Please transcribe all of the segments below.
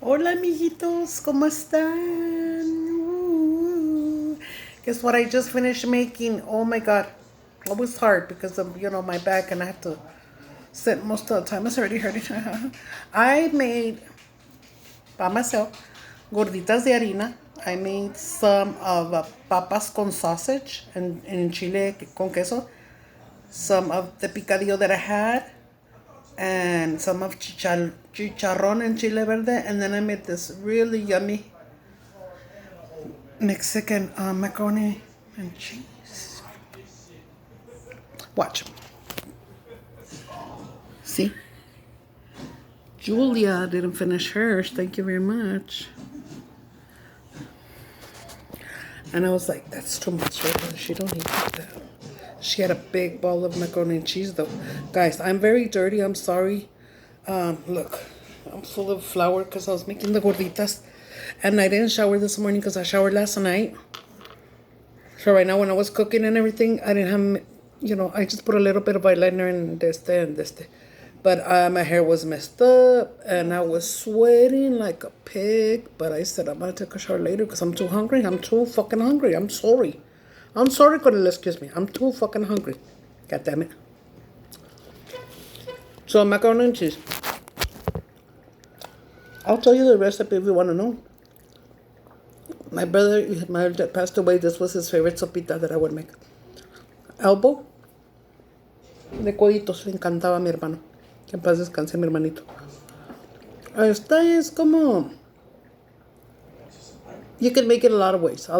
Hola, amiguitos, ¿cómo están? Guess what I just finished making? Oh my god. It was hard because of, my back and I have to sit most of the time. It's already hurting. I made, by myself, gorditas de harina. I made some of papas con sausage and in chile con queso. Some of the picadillo that I had. And some of chicharrón and chile verde. And then I made this really yummy Mexican macaroni and cheese. Watch. See? Julia didn't finish hers. Thank you very much. And I was like, that's too much for her. She don't need that. She had a big bowl of macaroni and cheese, though. Guys, I'm very dirty. I'm sorry. Look, I'm full of flour because I was making the gorditas. And I didn't shower this morning because I showered last night. So right now when I was cooking and everything, I didn't have, I just put a little bit of eyeliner and this. But my hair was messed up and I was sweating like a pig. But I said, I'm going to take a shower later because I'm too hungry. I'm too fucking hungry. I'm sorry. I'm sorry, Cordelia, excuse me. I'm too fucking hungry. God damn it. So macaroni and cheese. I'll tell you the recipe if you want to know. My brother that passed away, this was his favorite sopita that I would make. Elbow de coditos, le encantaba a mi hermano. Que en paz descanse mi hermanito. Esta es como... You can make it a lot of ways.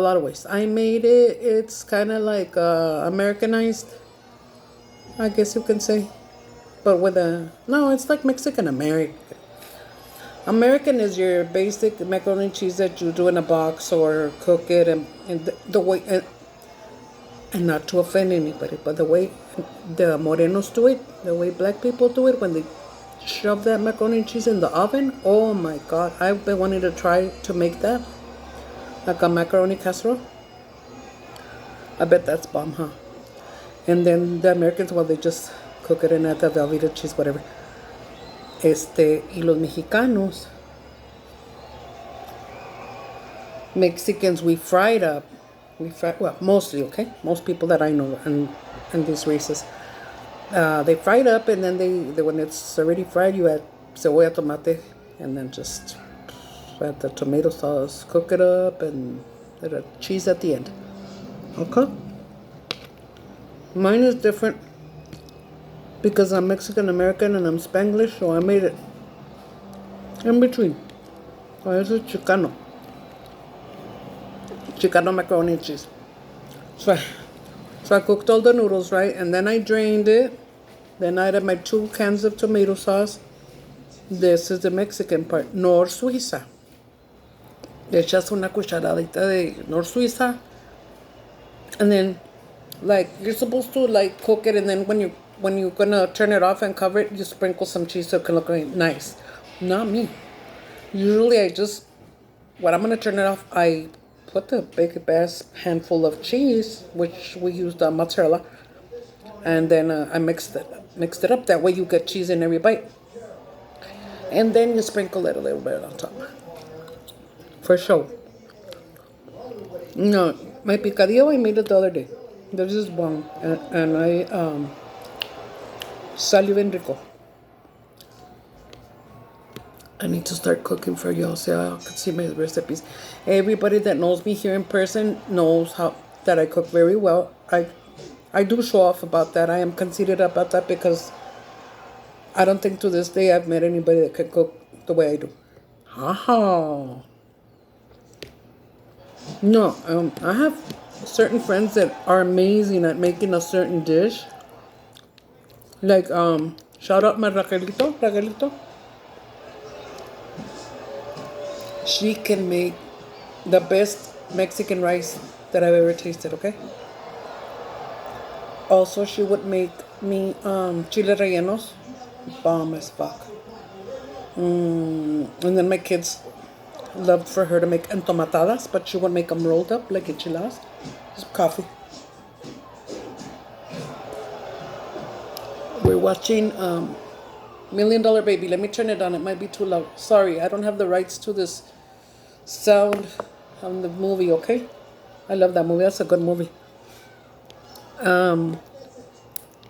I made it, it's kind of like Americanized, I guess you can say. But with no, it's like Mexican American. American is your basic macaroni and cheese that you do in a box or cook it and the way... And not to offend anybody, but the way the morenos do it, the way black people do it, when they shove that macaroni and cheese in the oven, oh my god, I've been wanting to try to make that, like a macaroni casserole. I bet that's bomb, huh? And then the Americans, well, they just cook it in the Velveeta cheese, whatever. Y los mexicanos, Mexicans, we fry it up. Well, mostly, okay? Most people that I know and these races. They fry it up and then they when it's already fried, you add cebolla, tomate, and then just add the tomato sauce, cook it up, and the cheese at the end. Okay? Mine is different because I'm Mexican American and I'm Spanglish, so I made it in between. Oh, this is Chicano. Chicano macaroni and cheese. So I cooked all the noodles, right? And then I drained it. Then I added my 2 cans of tomato sauce. This is the Mexican part. Nor Suiza. Le echas una cucharadita de Nor Suiza. And then, like, you're supposed to, like, cook it. And then when you're going to turn it off and cover it, you sprinkle some cheese so it can look nice. Not me. Usually when I'm going to turn it off, I put the big ass handful of cheese, which we used mozzarella, and then I mixed it up. That way you get cheese in every bite, and then you sprinkle it a little bit on top, for sure. No, my picadillo I made it the other day. This is one, and I salió bien rico. I need to start cooking for y'all so y'all can see my recipes. Everybody that knows me here in person knows that I cook very well. I do show off about that. I am conceited about that because I don't think to this day I've met anybody that can cook the way I do. Haha. No, I have certain friends that are amazing at making a certain dish. Like, shout out my Raquelito. She can make the best Mexican rice that I've ever tasted, okay? Also, she would make me chile rellenos. Bomb as fuck. And then my kids loved for her to make entomatadas, but she would make them rolled up like enchiladas. Just coffee. We're watching $1 Million Baby. Let me turn it on. It might be too loud. Sorry, I don't have the rights to this sound on the movie, okay? I love that movie. That's a good movie.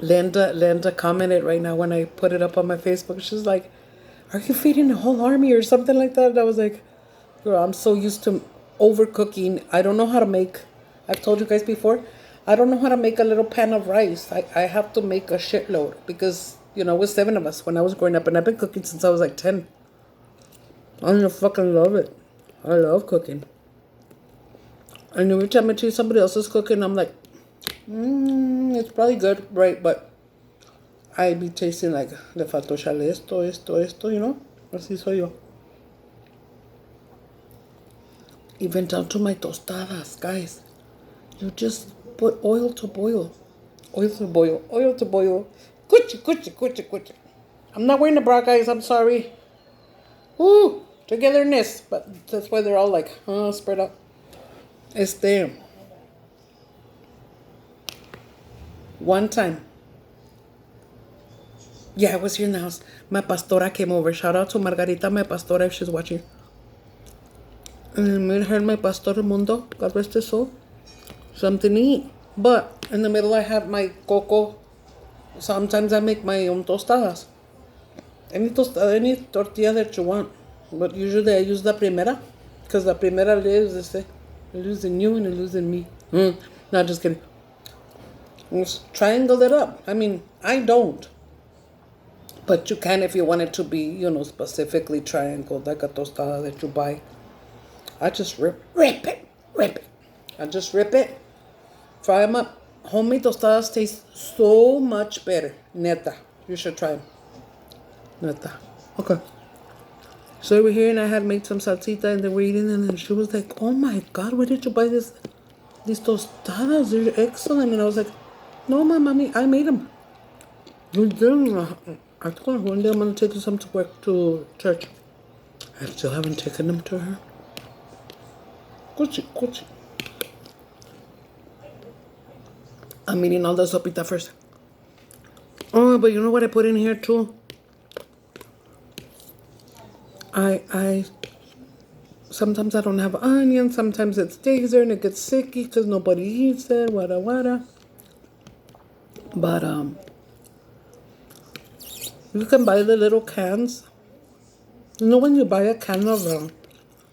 Linda commented right now when I put it up on my Facebook. She's like, "Are you feeding a whole army or something like that?" And I was like, "Girl, I'm so used to overcooking. I don't know how to make. I've told you guys before. I don't know how to make a little pan of rice. I have to make a shitload because it was 7 of us when I was growing up, and I've been cooking since I was like 10. I fucking love it. I love cooking. And every time I see somebody else is cooking, I'm like, it's probably good, right? But I be tasting like, le faltó echarle esto, Así soy yo. Even down to my tostadas, guys. You just put oil to boil. Oil to boil. Oil to boil. Cuchi. I'm not wearing a bra, guys. I'm sorry. Woo! Togetherness. But that's why they're all like, spread out. One time. Yeah, I was here in the house. My pastora came over. Shout out to Margarita, my pastora, if she's watching. And I made her and my pastor Mundo, God rest his soul, something to eat. But in the middle, I have my coco. Sometimes I make my own tostadas. Any tortilla that you want. But usually I use la primera. Because la primera lives in you and it lives in me. Not just kidding. Just triangle it up. I mean, I don't. But you can if you want it to be, specifically triangled, like a tostada that you buy. I just rip it. I just rip it, fry them up. Homemade tostadas taste so much better. Neta. You should try them. Neta. Okay. So we're here and I had made some salsita and they were eating and then she was like, "Oh my God, where did you buy these tostadas? They're excellent." And I was like, "No, my mommy, I made them." I told her one day I'm going to take some to work to church. I still haven't taken them to her. Cuchi. I'm eating all the sopita first. Oh, but you know what I put in here too? I sometimes I don't have onions. Sometimes it stays there and it gets sicky because nobody eats it. Wada. But you can buy the little cans. When you buy a can of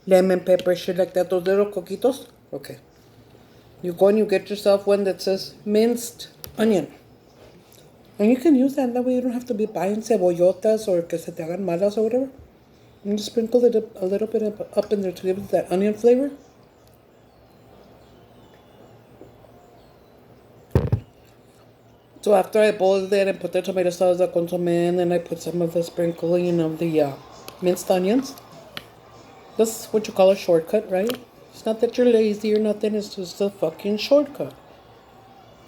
lemon pepper, shit like that, those little coquitos? Okay. You go and you get yourself one that says minced onion. And you can use that way you don't have to be buying cebollotas or que se te hagan malas or whatever. And just sprinkle it a little bit up in there to give it that onion flavor. So after I boiled it and put the tomato sauce, the consomme, and then I put some of the sprinkling of the minced onions. That's what you call a shortcut, right? It's not that you're lazy or nothing. It's just a fucking shortcut.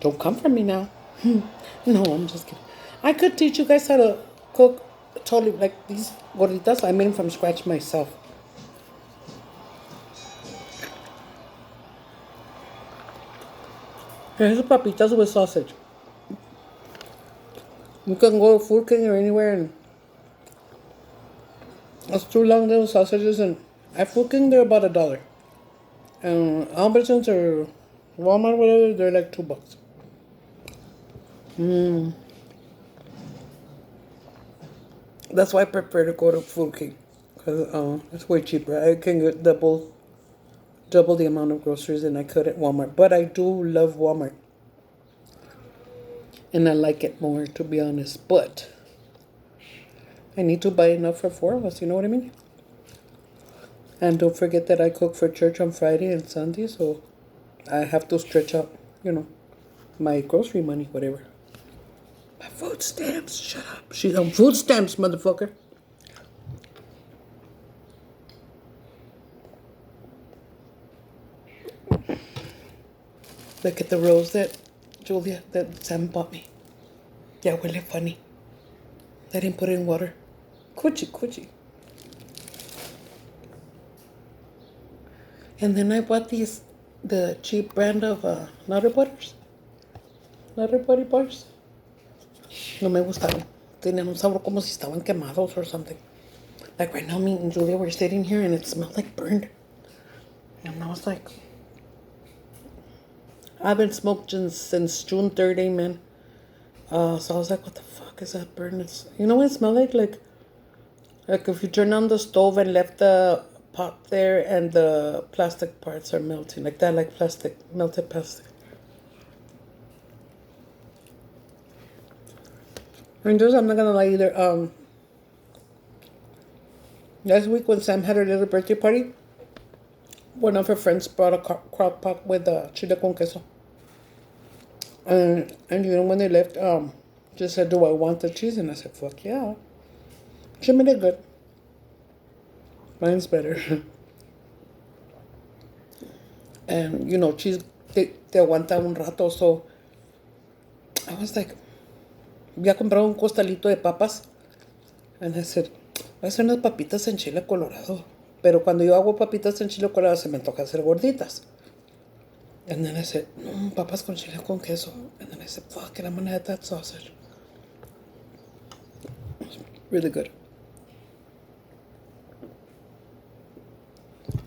Don't come for me now. No, I'm just kidding. I could teach you guys how to cook totally like these gorditas. I made them from scratch myself. Here's the papitas with sausage. You can go to Food King or anywhere and it's 2 long little sausages and at Food King they're about $1. And Albertsons or Walmart, whatever, they're like $2. That's why I prefer to go to Food King. Because it's way cheaper. I can get double the amount of groceries than I could at Walmart. But I do love Walmart. And I like it more, to be honest. But I need to buy enough for 4 of us, you know what I mean? And don't forget that I cook for church on Friday and Sunday, so I have to stretch out, my grocery money, whatever. My food stamps, shut up. She's on food stamps, motherfucker. Look at the rose that Sam bought me. Yeah, huele funny. I didn't put it in water. Cuchi. And then I bought the cheap brand of Nutter Butters. Nutter Buddy Bars. No me gustaron. tenían un sabor como si estaban quemados or something. Like right now, me and Julia were sitting here and it smelled like burned. And I was like, I haven't smoked since June 3rd, amen. So I was like, what the fuck is that burn? You know what it smelled like? Like if you turn on the stove and left the pot there and the plastic parts are melting. Like that, like plastic, melted plastic. And just, I'm not gonna lie either. Last week when Sam had her little birthday party, one of her friends brought a crock pot with chile con queso. And you know when they left, just said, do I want the cheese? And I said, fuck yeah. She made it good. Mine's better. And, you know, cheese, te aguanta un rato. So, I was like, ya comprado un costalito de papas. And I said, voy a hacer unas papitas en chile colorado. Pero cuando yo hago papitas en chile colorado, se me toca hacer gorditas. And then I said, papas con chile con queso. And then I said, fuck it, I'm going to add that sausage. Really good.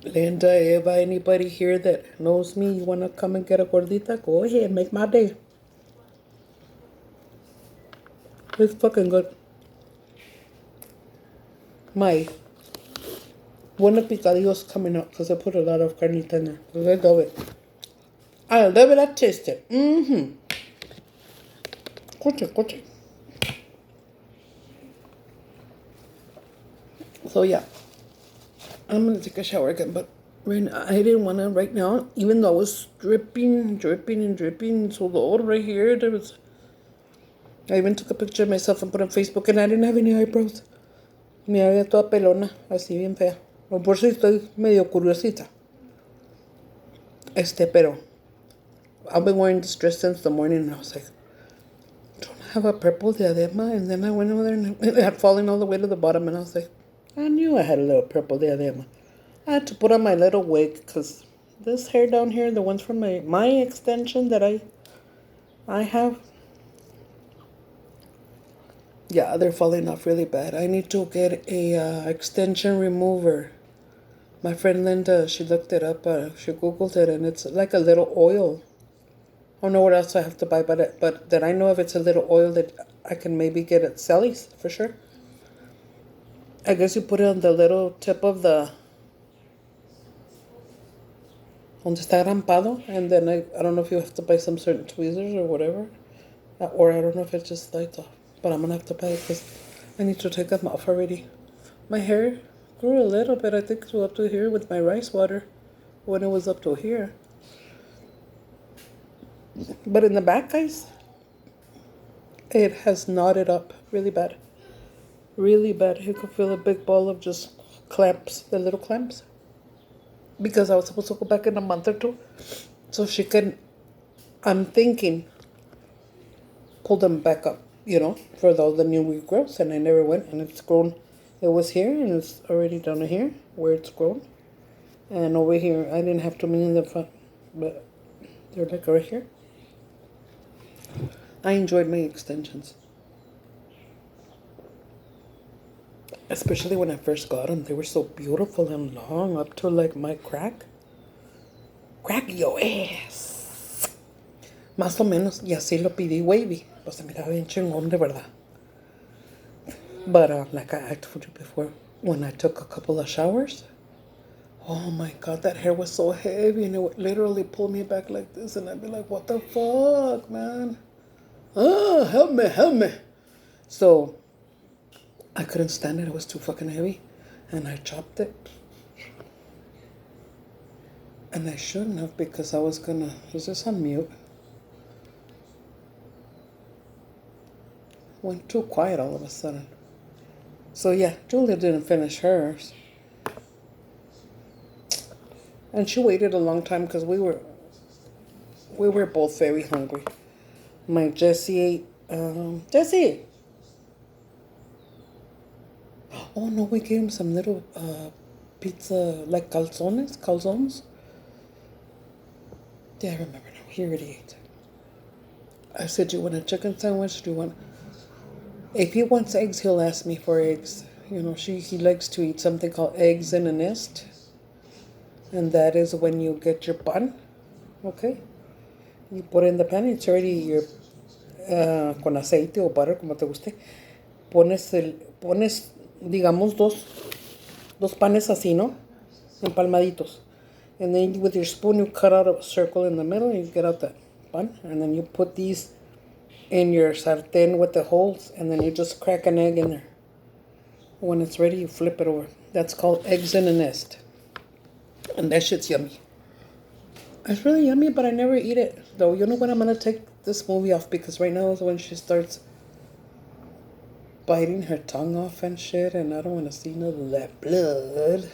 Linda, Eva, anybody here that knows me, you want to come and get a gordita? Go ahead, make my day. It's fucking good. My buena picadillo's coming up because I put a lot of carnita in there. I love it. I love it, I taste it. Coche. So yeah, I'm gonna take a shower again, but right now, I didn't want to right now, even though I was dripping, sudor right here. I even took a picture of myself and put it on Facebook, and I didn't have any eyebrows. Me había toda pelona, así bien fea. Por si estoy medio curiosita. Pero I've been wearing this dress since the morning, and I was like, don't I have a purple diadema? And then I went over there, and it had fallen all the way to the bottom, and I was like, I knew I had a little purple diadema. I had to put on my little wig, because this hair down here, the ones from my extension that I have, yeah, they're falling off really bad. I need to get a extension remover. My friend Linda, she looked it up. She Googled it, and it's like a little oil. I don't know what else I have to buy, but that I know of, it's a little oil that I can maybe get at Sally's for sure. I guess you put it on the little tip of the donde está rampado, and then I don't know if you have to buy some certain tweezers or whatever, or I don't know if it just lights off. But I'm gonna have to buy it because I need to take them off already. My hair grew a little bit. I think it was up to here with my rice water when it was up to here. But in the back, guys, it has knotted up really bad. Really bad. You could feel a big ball of just clamps, the little clamps. Because I was supposed to go back in a month or two. So she can, I'm thinking, pull them back up, you know, for all the new regrowths. And I never went, and it's grown. It was here, and it's already down to here where it's grown. And over here, I didn't have too many in the front, but they're like right here. I enjoyed my extensions. Especially when I first got them. They were so beautiful and long up to like my crack. Crack your ass. Más o menos, y así lo pedí wavy. Pues se miraba bien chingón de verdad. But like I told you before, when I took a couple of showers, oh my God, that hair was so heavy, and it would literally pull me back like this, and I'd be like, what the fuck, man? Help me. So I couldn't stand it. It was too fucking heavy, and I chopped it. And I shouldn't have, because I was gonna, was this on mute? Went too quiet all of a sudden. So yeah, Julia didn't finish hers. And she waited a long time because we were both very hungry. My Jessie ate, Jessie! Oh no, we gave him some little pizza, like calzones. Yeah, I remember now. He already ate. I said, do you want a chicken sandwich? Do you want... If he wants eggs, he'll ask me for eggs. You know, he likes to eat something called eggs in a nest. And that is when you get your pan, okay? You put it in the pan, it's already your, con aceite o butter, como te guste. Pones, digamos, dos panes así, ¿no? Empalmaditos. And then with your spoon, you cut out a circle in the middle and you get out that pan. And then you put these in your sartén with the holes, and then you just crack an egg in there. When it's ready, you flip it over. That's called eggs in a nest. And that shit's yummy. It's really yummy, but I never eat it. Though, you know what? I'm going to take this movie off because right now is when she starts biting her tongue off and shit, and I don't want to see none of that blood.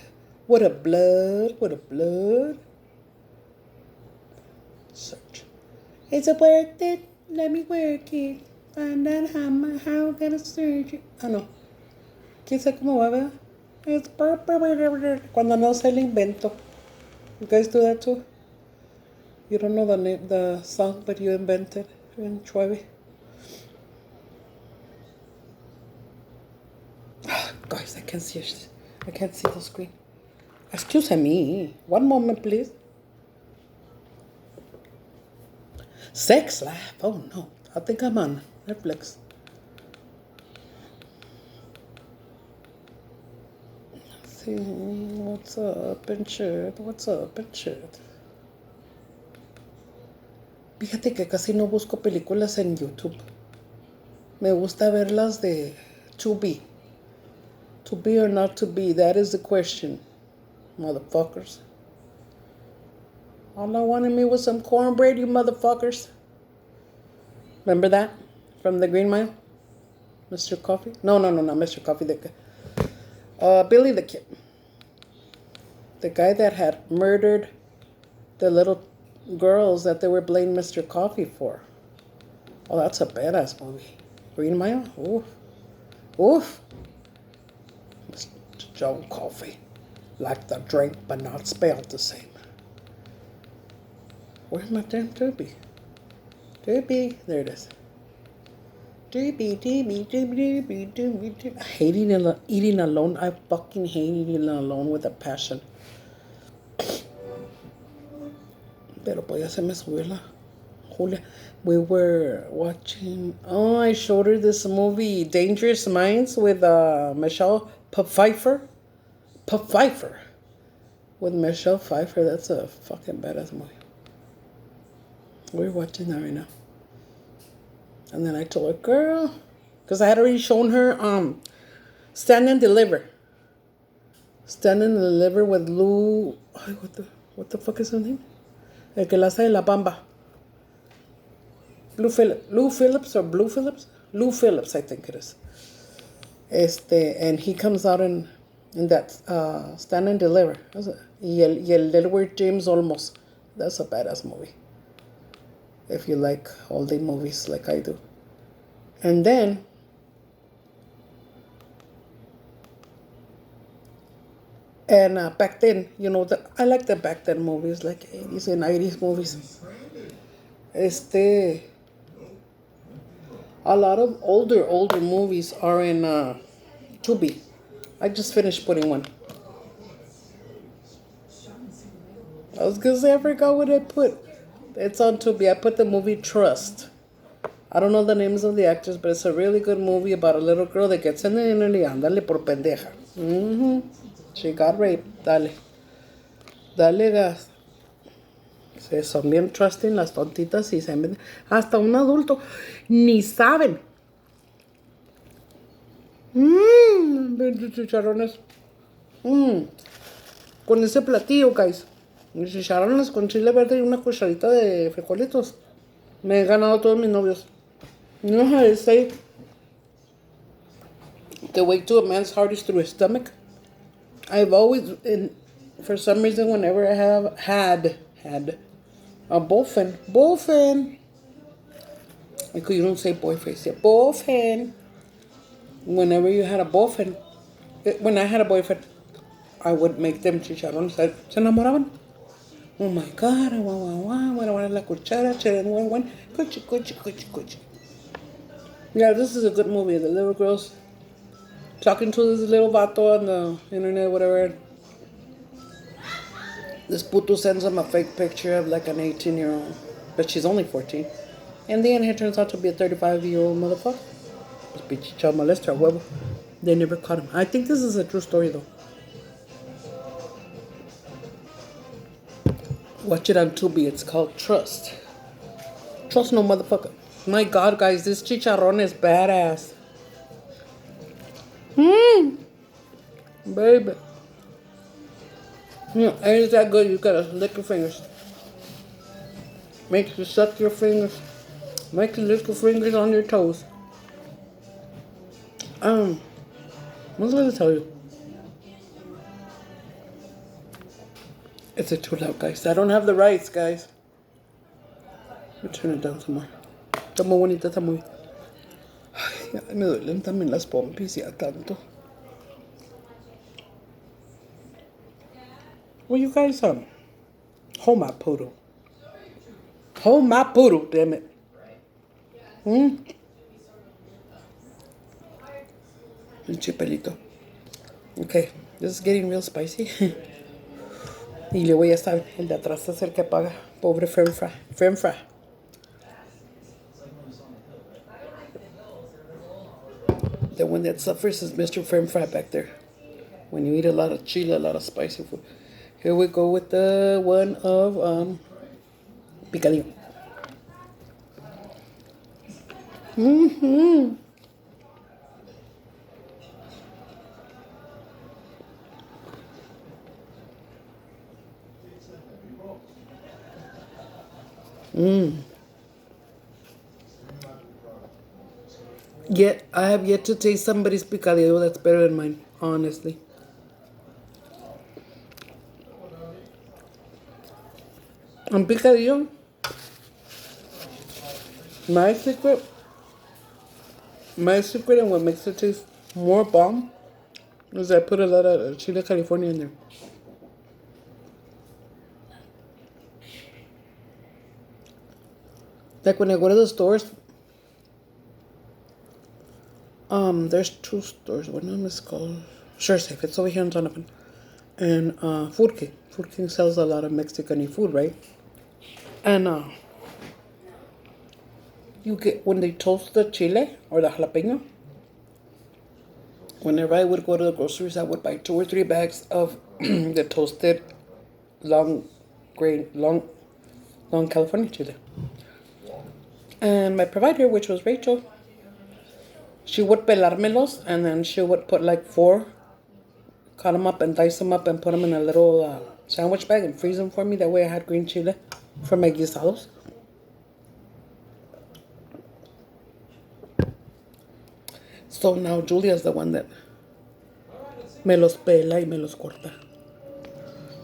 What a blood. What a blood. Search. Is it worth it? Let me work it. Find out how can I search it. Ah, no. ¿Quién sabe cómo va, verdad? It's cuando no se el invento. You guys do that too? You don't know the name, the song, but you invented in Chueve. Guys, I can't see it. I can't see the screen. Excuse me. One moment, please. Sex Life. Oh no. I think I'm on Netflix. Let's see. What's up and shit? What's up and shit? Fíjate que casi no busco películas en YouTube. Me gusta verlas de to be. To be or not to be, that is the question, motherfuckers. All I wanted me was some cornbread, you motherfuckers. Remember that? From the Green Mile? Mr. Coffee? No, not Mr. Coffee. Billy the Kid. The guy that had murdered the little girls that they were blaming Mr. Coffee for. Oh, that's a badass movie. Green Mile? Oof. Oof. Mr. Joe Coffee. Like the drink, but not spelled the same. Where's my damn Doobie? Doobie. There it is. Doobie. I hate eating alone. I fucking hate eating alone with a passion. Pero pues ya se me subió la Julia. We were watching. Oh, I showed her this movie, Dangerous Minds, with Michelle Pfeiffer. With Michelle Pfeiffer. That's a fucking badass movie. We're watching that right now. And then I told her, girl, because I had already shown her Stand and Deliver. Stand and Deliver with Lou. What the fuck is her name? El que la hace de La Bamba. Lou Phillips, Lou Phillips, I think it is. And he comes out in that Stand and Deliver. Y el Delaware James Olmos. That's a badass movie. If you like holiday movies like I do. And then back then, you know, I like the back then movies, like 80s and 90s movies. A lot of older movies are in Tubi. I just finished putting one. I was gonna say, I forgot what I put. It's on Tubi. I put the movie Trust. I don't know the names of the actors, but it's a really good movie about a little girl that gets in the internet y ándale por pendeja. She got raped. Dale gas. Se son bien trusting las tontitas y se meten. Hasta un adulto ni saben. Chicharrones. Con ese platillo, guys. Chicharrones con chile verde y una cucharita de frijolitos. Me he ganado todos mis novios. You know how they say the way to a man's heart is through his stomach? I've always, for some reason, whenever I have had a boyfriend, because you don't say boyfriend, you say boyfriend. Whenever you had a boyfriend, when I had a boyfriend, I would make them chicharrones. Se enamoraban. Oh my God, guau, la cuchara, cuchi. Yeah, this is a good movie. The little girl's talking to this little vato on the internet, whatever. This puto sends him a fake picture of like an 18-year-old, but she's only 14. In the end, he turns out to be a 35-year-old motherfucker. This bitch child molester, huevo. They never caught him. I think this is a true story though. Watch it on Tubi. It's called Trust. Trust no motherfucker. My God, guys, this chicharrón is badass. Baby. Yeah, ain't that good? You gotta lick your fingers. Make you suck your fingers. Make you lick your fingers on your toes. What's I gonna tell you? It's a too loud, guys. I don't have the rights, guys. Let me turn it down some more. Está muy bonita, está muy. Ay, ya me duelen también las pompis ya tanto. Well, you guys, hold my poodle. Hold my poodle, damn it. El chipelito. Okay, this is getting real spicy. Y luego ya saben, el de atrás es el que paga. Pobre French fry. French fry. The one that suffers is Mr. French fry back there. When you eat a lot of chile, a lot of spicy food. Here we go with the one of picadillo. Yet I have yet to taste somebody's picadillo that's better than mine, honestly. On picadillo, my secret and what makes it taste more bomb is I put a lot of chile California in there. Like when I go to the stores, there's two stores. One of them is called Sure Safe. It's over here in Donovan. And Food King. Food King sells a lot of Mexican food, right? And you get, when they toast the chile or the jalapeno, whenever I would go to the groceries, I would buy 2 or 3 bags of the toasted long California chile. And my provider, which was Rachel, she would pelármelos, and then she would put like 4, cut them up and dice them up and put them in a little sandwich bag and freeze them for me. That way I had green chile for my guisados. So now Julia's the one that me los pela y me los corta.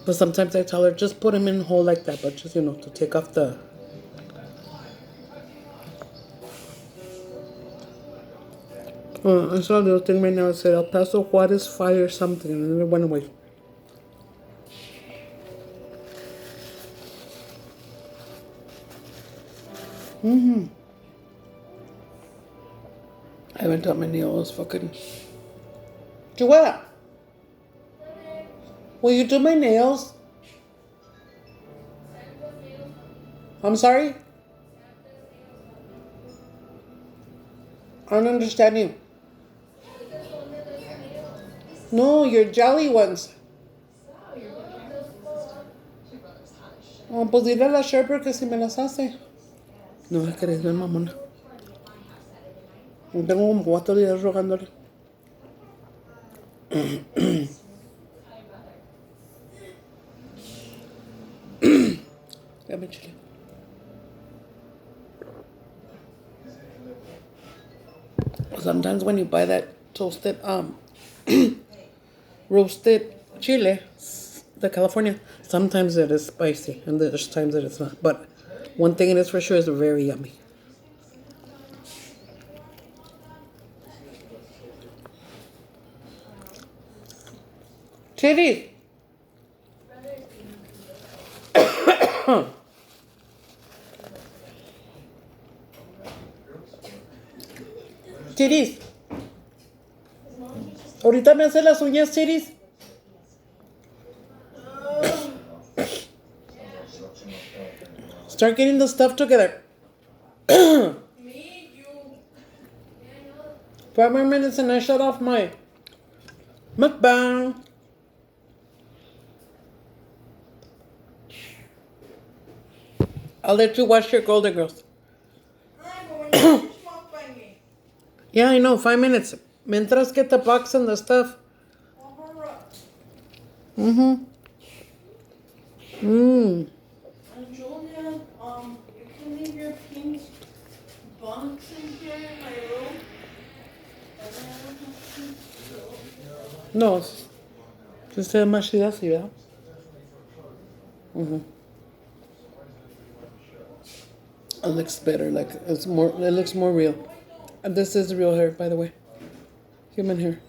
But sometimes I tell her, just put them in whole like that, but just, to take off the... I saw a little thing right now. It said El Paso Juarez fire something, and then it went away. I haven't done my nails. Fucking. Joelle, will you do my nails? I'm sorry? I don't understand you. No, your jelly ones. Oh, pues dile a la Sherper que si me las hace. No, es que eres bien mamona. Tengo como 4 días rogándole. Dame chile. Sometimes when you buy that toasted, roasted chile, the California, sometimes it is spicy and there's times that it's not. But one thing it is for sure is very yummy. Titties! Chiris. Ahorita me hace las uñas, Chiris. Start getting the stuff together. 5 more minutes and I shut off my mukbang. I'll let you watch your Golden Girls. Yeah, I know, 5 minutes. Mientras que te boxing the stuff. Mm-hmm. And Julia, you can leave your pink bunks in here in my room. No, si usted es más chida así, ¿verdad? Mm-hmm. It looks better, like it looks more real. And this is real hair, by the way. Human hair.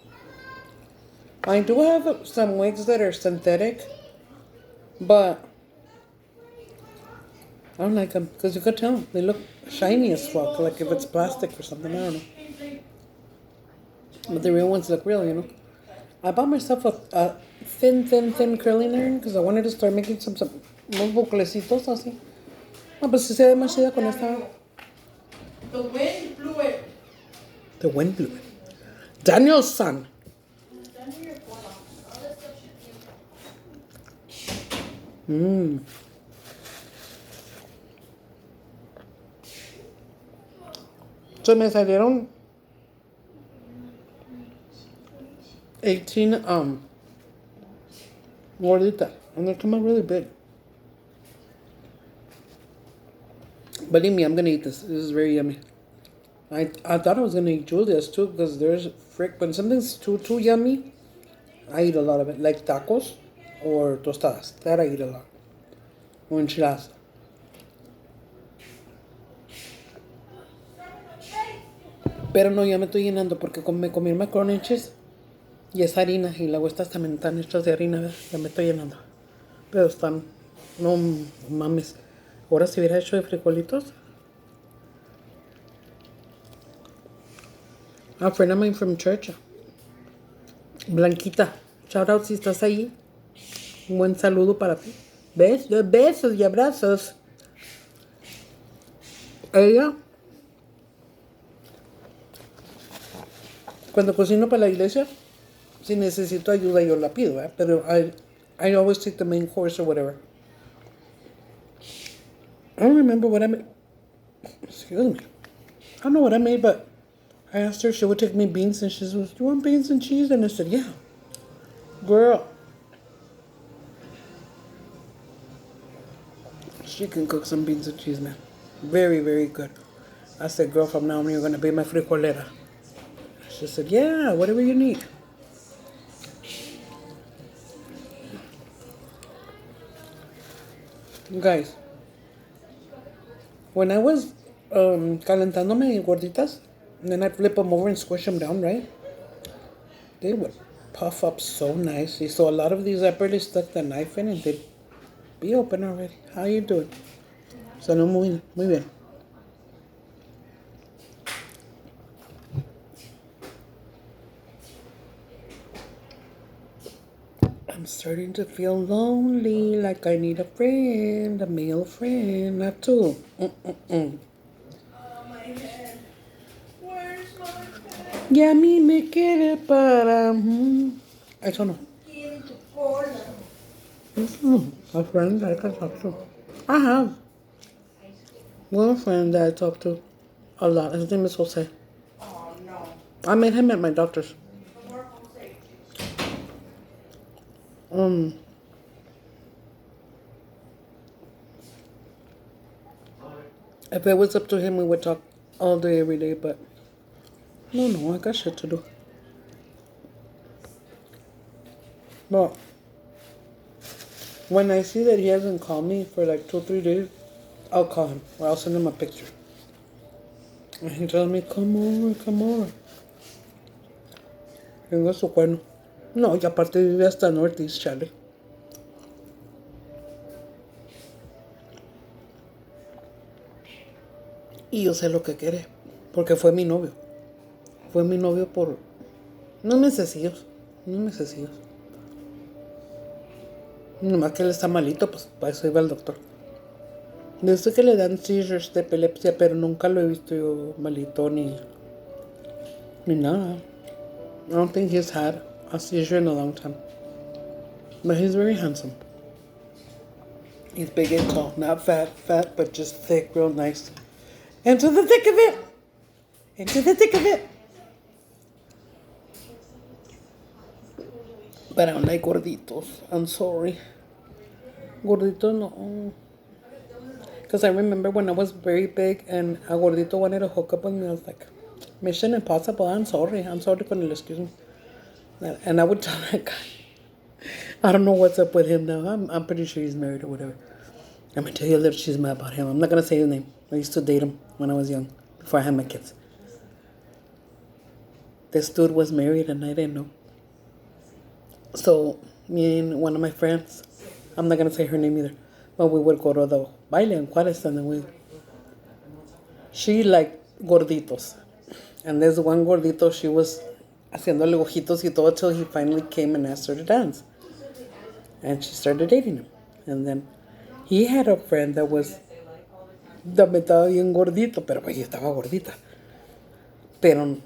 I do have some wigs that are synthetic, but I don't like them because you could tell they look shiny as fuck, like if it's plastic or something. I don't know. But the real ones look real, you know. I bought myself a thin curling iron because I wanted to start making some unos buclecitos así. No, pues sí se ve más chida con esta. The wind blew it. The wind blew it. Daniel's son. So me salieron 18 gorditas, and they come out really big. Believe me, I'm gonna eat this. This is very yummy. I thought I was gonna eat Julia's too because there's when something's too yummy, I eat a lot of it, like tacos or tostadas. That I eat a lot. Or enchiladas. Pero no, ya me estoy llenando porque me comí el macaroni and cheese y es harina y luego estas también están hechas de harina, ¿verdad? Ya me estoy llenando. Pero están, no mames. Ahora si hubiera hecho de frijolitos. A friend of mine from church, Blanquita, shout out si estás ahí. Un buen saludo para ti. Besos y abrazos. Ella, cuando cocino para la iglesia, si necesito ayuda yo la pido, ¿eh? Pero I always take the main course or whatever. I don't remember what I made. Excuse me. I don't know what I made, but I asked her if she would take me beans, and she said, "Do you want beans and cheese?" And I said, "Yeah." Girl, she can cook some beans and cheese, man. Very, very good. I said, "Girl, from now on, you're going to be my frijolera." She said, "Yeah, whatever you need." Guys, when I was calentándome gorditas, and then I flip them over and squish them down, right? They would puff up so nicely. So a lot of these I barely stuck the knife in and they'd be open already. How you doing? So no, muy bien. I'm starting to feel lonely, like I need a friend, a male friend, not two. Oh, my head. Where's my head? Y a mí me quiere para... I don't know. Quiere tu cola. A friend that I can talk to. I have one friend that I talk to a lot. His name is Jose. Oh, no. I met him at my doctor's. More Jose. If it was up to him, we would talk all day, every day, but no, I got shit to do. But when I see that he hasn't called me for like 2-3 days, I'll call him or I'll send him a picture. And he tells me, come over. Venga su cuerno. No, y aparte vive hasta Northeast, chale. Y yo sé lo que quiere, porque fue mi novio. fue mi novio por unos mesecillos. Nomás que él está malito, pues para eso iba al doctor. Dice que le dan seizures de epilepsia, pero nunca lo he visto yo malito ni nada. I don't think he's had a seizure in a long time. But he's very handsome. He's big and tall. Not fat, but just thick, real nice. Into the thick of it! Into the thick of it! But I don't like gorditos. I'm sorry. Gorditos no. Because I remember when I was very big and a gordito wanted to hook up with me, I was like, Mission Impossible, I'm sorry con el excuse me. And I would tell that guy, I don't know what's up with him now. I'm pretty sure he's married or whatever. I'm going to tell you a little chisme about him. I'm not going to say his name. I used to date him when I was young, before I had my kids. This dude was married and I didn't know. So, me and one of my friends, I'm not going to say her name either, but we would go to the baile in Juarez and she liked gorditos. And there's one gordito, she was haciéndole ojitos y todo till he finally came and asked her to dance. And she started dating him. And then he had a friend that was, también estaba bien gordito, pero pues yo estaba gordita. Pero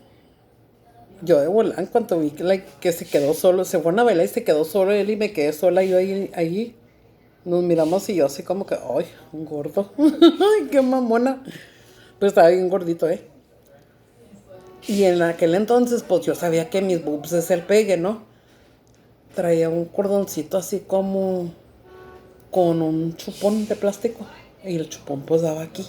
yo de volar, en cuanto vi que se quedó solo, se fue a bailar y se quedó solo él y me quedé sola yo allí. Nos miramos y yo así como que, ay, un gordo. Ay, qué mamona. Pero estaba bien gordito, Y en aquel entonces, pues yo sabía que mis boobs es el pegue, ¿no? Traía un cordoncito así como con un chupón de plástico. Y el chupón pues daba aquí.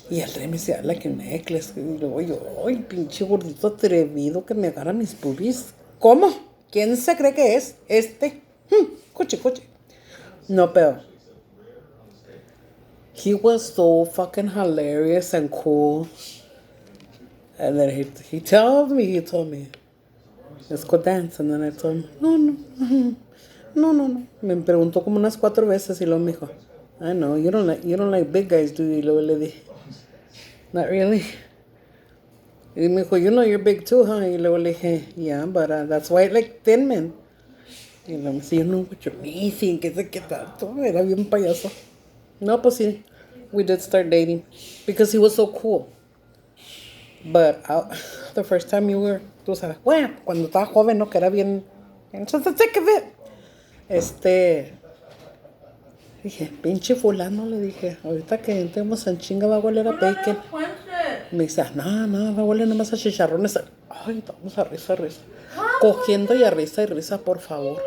Y el rey me decía, like a necklace. Y luego yo, ay, pinche gordito atrevido que me agarra mis boobies. ¿Cómo? ¿Quién se cree que es? Coche. No, pero he was so fucking hilarious and cool. And then he told me, let's go dance. And then I told him, no. Me preguntó como unas 4 veces y luego me dijo, I know, you don't like big guys, do you? Y luego le dije, not really. Y me dijo, you know you're big too, huh? Y luego le dije, yeah, but that's why I like thin men. Y luego me dice, you know what you're missing, que sé qué tanto. Era bien payaso. No, pues sí, we did start dating because he was so cool. But the first time you were, tú sabes, bueno, cuando estaba joven, ¿no? Que era bien, just the thick of it. Dije, pinche fulano, le dije, ahorita que entremos en chinga va a oler a bacon. Me dice, no, va a oler nomás a chicharrones. Ay, vamos a risa. Cogiendo y a risa, por favor.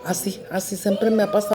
Así siempre me ha pasado.